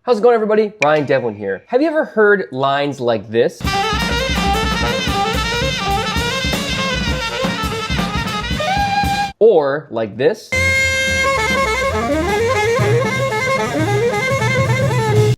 How's it going, everybody? Brian Devlin here. Have you ever heard lines like this? Or like this?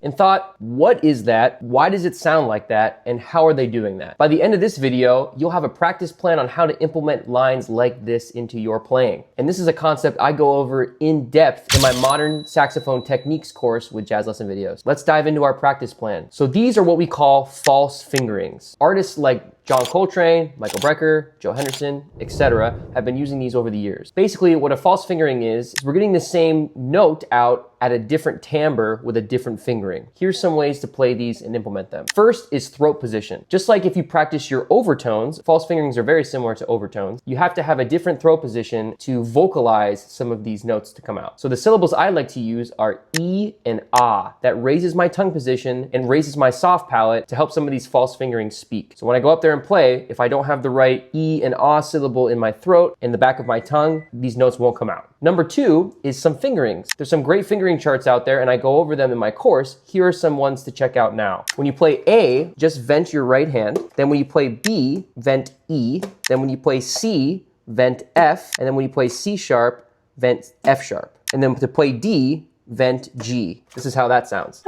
And thought, what is that? Why does it sound like that? And how are they doing that? By the end of this video, you'll have a practice plan on how to implement lines like this into your playing. And this is a concept I go over in depth in my Modern Saxophone Techniques course with Jazz Lesson Videos. Let's dive into our practice plan. So these are what we call false fingerings. Artists like John Coltrane, Michael Brecker, Joe Henderson, etc. have been using these over the years. Basically, what a false fingering is we're getting the same note out at a different timbre with a different fingering. Here's some ways to play these and implement them. First is throat position. Just like if you practice your overtones, false fingerings are very similar to overtones. You have to have a different throat position to vocalize some of these notes to come out. So the syllables I like to use are E and Ah. That raises my tongue position and raises my soft palate to help some of these false fingerings speak. So when I go up there and play, if I don't have the right E and Ah syllable in my throat and the back of my tongue, these notes won't come out. Number two is some fingerings. There's some great fingering charts out there and I go over them in my course. Here are some ones to check out now. When you play A, just vent your right hand. Then when you play B, vent E. Then when you play C, vent F. And then when you play C sharp, vent F sharp. And then to play D, vent G. This is how that sounds.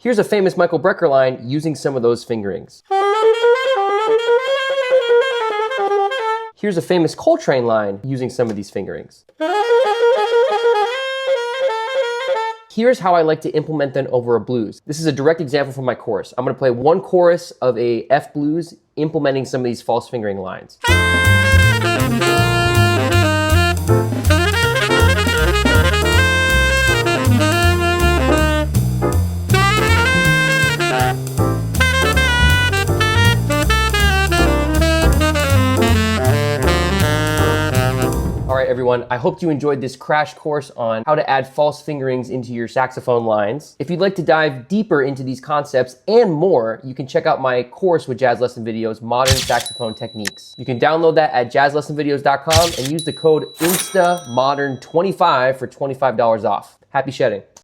Here's a famous Michael Brecker line using some of those fingerings. Here's a famous Coltrane line using some of these fingerings. Here's how I like to implement them over a blues. This is a direct example from my course. I'm gonna play one chorus of a F blues implementing some of these false fingering lines. Everyone, I hope you enjoyed this crash course on how to add false fingerings into your saxophone lines. If you'd like to dive deeper into these concepts and more, you can check out my course with Jazz Lesson Videos, Modern Saxophone Techniques. You can download that at jazzlessonvideos.com and use the code INSTAMODERN25 for $25 off. Happy shedding.